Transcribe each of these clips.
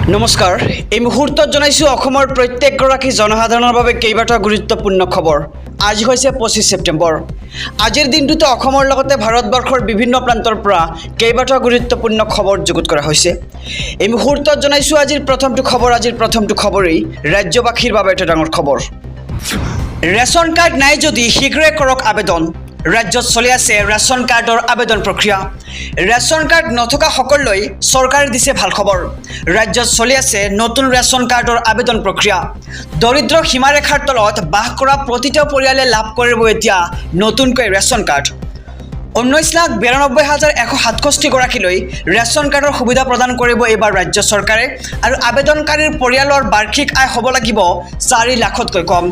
নমস্কাৰ এই মুহূৰ্তত জনাইছো অসমৰ প্ৰত্যেকগৰাকী জনসাধাৰণৰ বাবে কেইবাটাও গুৰুত্বপূৰ্ণ খবৰ। আজি হৈছে 25 ছেপ্টেম্বৰ। আজিৰ দিনটোতে অসমৰ লগতে ভাৰতবৰ্ষৰ বিভিন্ন প্ৰান্তৰ পৰা কেইবাটাও গুৰুত্বপূৰ্ণ খবৰ যুগুত কৰা হৈছে। এই মুহূৰ্তত জনাইছো আজিৰ প্ৰথমটো খবৰেই ৰাজ্যবাসীৰ বাবে এটা ডাঙৰ খবৰ। ৰেচন কাৰ্ড নাই যদি শীঘ্ৰে কৰক আবেদন। ৰাজ্যত চলি আছে ৰেচন কাৰ্ডৰ আবেদন প্ৰক্ৰিয়া। ৰেচন কাৰ্ড নথকা সকললৈ চৰকাৰে দিছে ভাল খবৰ। ৰাজ্যত চলি আছে নতুন ৰেচন কাৰ্ডৰ আবেদন প্ৰক্ৰিয়া। দৰিদ্ৰ সীমাৰেখাৰ তলত বাস কৰা প্ৰতিটো পৰিয়ালে লাভ কৰিব এতিয়া নতুনকৈ ৰেচন কাৰ্ড। 19,92,167 গৰাকীলৈ ৰেচন কাৰ্ডৰ সুবিধা প্ৰদান কৰিব এইবাৰ ৰাজ্য চৰকাৰে আৰু আবেদনকাৰীৰ পৰিয়ালৰ বাৰ্ষিক আয় হ'ব লাগিব 4 লাখতকৈ কম।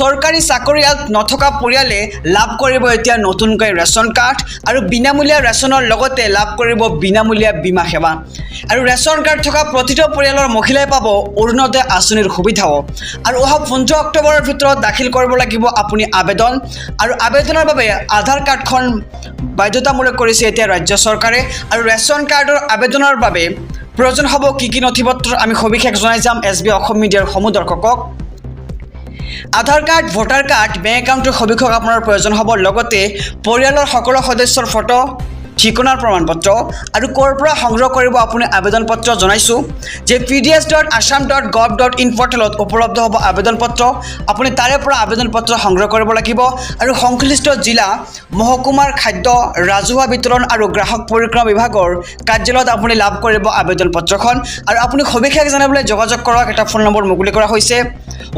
চৰকাৰী চাকৰিয়াল নথকা পৰিয়ালে লাভ কৰিব এতিয়া নতুনকৈ ৰেচন কাৰ্ড আৰু বিনামূলীয়া ৰেচনৰ লগতে লাভ কৰিব বিনামূলীয়া বীমা সেৱা। আৰু ৰেচন কাৰ্ড থকা প্ৰতিটো পৰিয়ালৰ মহিলাই পাব অৰুণোদয় আঁচনিৰ সুবিধাও। আৰু অহা 15 অক্টোবৰৰ ভিতৰত দাখিল কৰিব লাগিব আপুনি আবেদন। আৰু আবেদনৰ বাবে আধাৰ কাৰ্ডখন বাধ্যতামূলক কৰিছে এতিয়া ৰাজ্য চৰকাৰে। আৰু ৰেচন কাৰ্ডৰ আবেদনৰ বাবে প্ৰয়োজন হ'ব কি নথিপত্ৰ আমি সবিশেষ জনাই যাম SB অসম মিডিয়াৰ সমূহ দৰ্শকক। আধাৰ কাৰ্ড, ভোটাৰ কাৰ্ড, বেংক একাউণ্টৰ সবিশেষ আপোনাৰ প্ৰয়োজন হ'ব। লগতে পৰিয়ালৰ সকলো সদস্যৰ ফটো, ঠিকনাৰ প্ৰমাণপত্ৰ আৰু ক'ৰ পৰা সংগ্ৰহ কৰিব আপুনি আবেদন পত্ৰ জনাইছোঁ যে pds.assam.gov.in পৰ্টেলত উপলব্ধ হ'ব আবেদন পত্ৰ। আপুনি তাৰে পৰা আবেদন পত্ৰ সংগ্ৰহ কৰিব লাগিব। আৰু সংশ্লিষ্ট জিলা, মহকুমাৰ খাদ্য, ৰাজহুৱা বিতৰণ আৰু গ্ৰাহক পৰিক্ৰমা বিভাগৰ কাৰ্যালয়ত আপুনি লাভ কৰিব আবেদন পত্ৰখন। আৰু আপুনি সবিশেষ জানিবলৈ যোগাযোগ কৰক। এটা ফোন নম্বৰ মুকলি কৰা হৈছে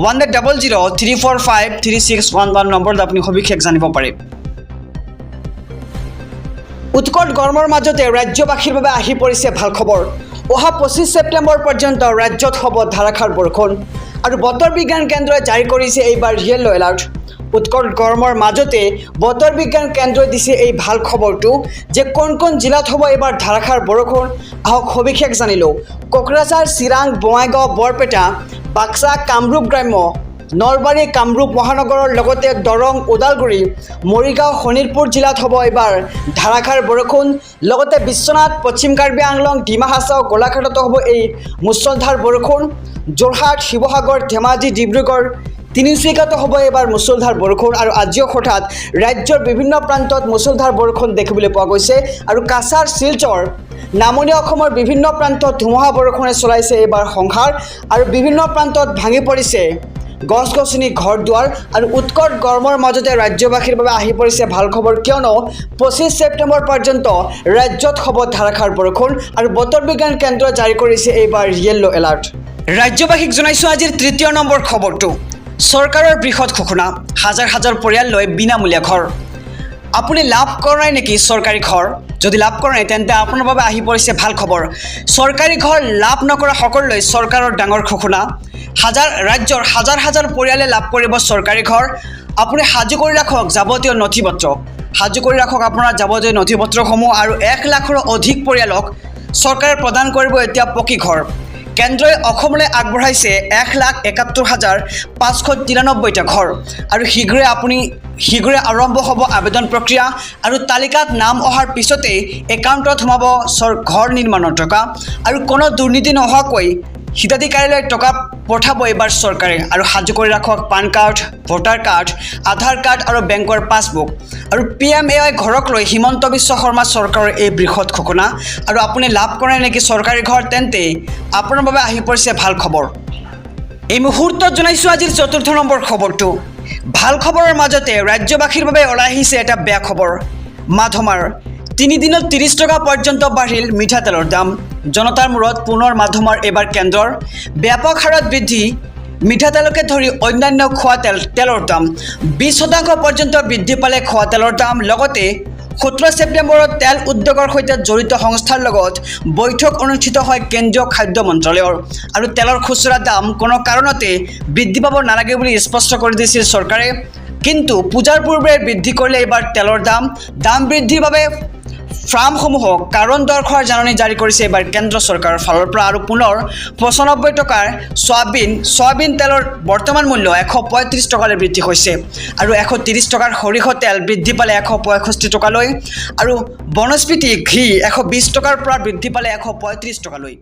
1800-345-3611 নম্বৰত আপুনি সবিশেষ জানিব পাৰে। উৎকট গৰমৰ মাজতে ৰাজ্যবাসীৰ বাবে আহি পৰিছে ভাল খবৰ। অহা 25 ছেপ্টেম্বৰ পৰ্যন্ত ৰাজ্যত হ'ব ধাৰাসাৰ বৰষুণ। আৰু বতৰ বিজ্ঞান কেন্দ্ৰই জাৰি কৰিছে এইবাৰ য়েলো এলাৰ্ট। উৎকট গৰমৰ মাজতে বতৰ বিজ্ঞান কেন্দ্ৰই দিছে এই ভাল খবৰটো যে কোন জিলাত হ'ব এইবাৰ ধাৰাসাৰ বৰষুণ। আহক সবিশেষ জানিলোঁ। কোকৰাঝাৰ, চিৰাং, বঙাইগাঁও, বৰপেটা, বাক্সা, কামৰূপ গ্ৰাম্য, নলবাৰী, কামৰূপ মহানগৰৰ লগতে দৰং, ওদালগুৰি, মৰিগাঁও, শোণিতপুৰ জিলাত হ'ব এইবাৰ ধাৰাসাৰ বৰষুণ। লগতে বিশ্বনাথ, পশ্চিম কাৰ্বি আংলং, ডিমা হাছাও, গোলাঘাটতো হ'ব এই মুছলধাৰ বৰষুণ। যোৰহাট, শিৱসাগৰ, ধেমাজি, ডিব্ৰুগড়, তিনিচুকীয়াতো হ'ব এইবাৰ মুছলধাৰ বৰষুণ। আৰু আজিও হঠাৎ ৰাজ্যৰ বিভিন্ন প্ৰান্তত মুছলধাৰ বৰষুণ দেখিবলৈ পোৱা গৈছে। আৰু কাছাৰ, শিলচৰ, নামনি অসমৰ বিভিন্ন প্ৰান্তত ধুমুহা বৰষুণে চলাইছে এইবাৰ সংসাৰ। আৰু বিভিন্ন প্ৰান্তত ভাঙি পৰিছে গছ-গছনি, ঘৰ দুৱাৰ। আৰু উৎকট গৰমৰ মাজতে ৰাজ্যবাসীৰ বাবে আহি পৰিছে ভাল খবৰ, কিয়নো 25 ছেপ্টেম্বৰ পৰ্যন্ত ৰাজ্যত হ'ব ধাৰাসাৰ বৰষুণ। আৰু বতৰ বিজ্ঞান কেন্দ্ৰই জাৰি কৰিছে এইবাৰ য়েলো এলাৰ্ট। ৰাজ্যবাসীক জনাইছোঁ আজিৰ 3 নম্বৰ খবৰটো। চৰকাৰৰ বৃহৎ ঘোষণা, হাজাৰ পৰিয়াললৈ বিনামূলীয়া ঘৰ। আপুনি লাভ কৰা নাই নেকি চৰকাৰী ঘৰ? যদি লাভ কৰা নাই তেন্তে আপোনাৰ বাবে আহি পৰিছে ভাল খবৰ। চৰকাৰী ঘৰ লাভ নকৰা সকললৈ চৰকাৰৰ ডাঙৰ ঘোষণা। ৰাজ্যৰ হাজাৰ পৰিয়ালে লাভ কৰিব চৰকাৰী ঘৰ। আপুনি সাজু কৰি ৰাখক যাৱতীয় নথিপত্ৰ, আপোনাৰ যাৱতীয় নথিপত্ৰসমূহ। আৰু 1 লাখৰো অধিক পৰিয়ালক চৰকাৰে প্ৰদান কৰিব এতিয়া পকী ঘৰ। কেন্দ্ৰই অসমলৈ আগবঢ়াইছে 1,71,593টা ঘৰ। আৰু শীঘ্ৰে আৰম্ভ হ'ব আবেদন প্ৰক্ৰিয়া। আৰু তালিকাত নাম অহাৰ পিছতেই একাউণ্টত সোমাব ঘৰ নিৰ্মাণৰ টকা। আৰু কোনো দুৰ্নীতি নোহোৱাকৈ হিতাধিকাৰীলৈ টকা পঠাব এইবাৰ চৰকাৰে। আৰু সাজু কৰি ৰাখক পান কাৰ্ড, ভোটাৰ কাৰ্ড, আধাৰ কাৰ্ড আৰু বেংকৰ পাছবুক। আৰু PMAY ঘৰক লৈ হিমন্ত বিশ্ব শৰ্মা চৰকাৰৰ এই বৃহৎ ঘোষণা। আৰু আপুনি লাভ কৰে নেকি চৰকাৰী ঘৰ? তেন্তে আপোনাৰ বাবে আহি পৰিছে ভাল খবৰ। এই মুহূৰ্তত জনাইছোঁ আজিৰ 4 নম্বৰ খবৰটো। ভাল খবৰৰ মাজতে ৰাজ্যবাসীৰ বাবে ওলাই আহিছে এটা বেয়া খবৰ। মাধমাৰ 3 দিনত 30 টকা পৰ্যন্ত বাঢ়িল মিঠাতেলৰ দাম। জনতাৰ মূৰত পুনৰ মাধমাৰ এইবাৰ কেন্দ্ৰৰ ব্যাপক হাৰত বৃদ্ধি। মিঠাতেলকে ধৰি অন্যান্য খোৱা তেলৰ দাম 20% পৰ্যন্ত বৃদ্ধি পালে খোৱা তেলৰ দাম। লগতে 17 ছেপ্টেম্বৰত তেল উদ্যোগৰ সৈতে জড়িত সংস্থাৰ লগত বৈঠক অনুষ্ঠিত হয় কেন্দ্ৰীয় খাদ্য মন্ত্ৰালয়ৰ। আৰু তেলৰ খুচুৰা দাম কোনো কাৰণতে বৃদ্ধি পাব নালাগে বুলি স্পষ্ট কৰি দিছিল চৰকাৰে। কিন্তু পূজাৰ পূৰ্বে বৃদ্ধি কৰিলে এইবাৰ তেলৰ দাম বৃদ্ধিৰ বাবে ফাৰ্মসমূহক কাৰণ দৰ্শোৱাৰ জাননী জাৰি কৰিছে এইবাৰ কেন্দ্ৰ চৰকাৰৰ ফালৰ পৰা। আৰু পুনৰ 95 টকাৰ সয়াবিন তেলৰ বৰ্তমান মূল্য 135 টকালৈ বৃদ্ধি হৈছে। আৰু 130 টকাৰ সৰিয়হ তেল বৃদ্ধি পালে 165 টকালৈ। আৰু বনস্পতি ঘি 120 টকাৰ পৰা বৃদ্ধি পালে 135 টকালৈ।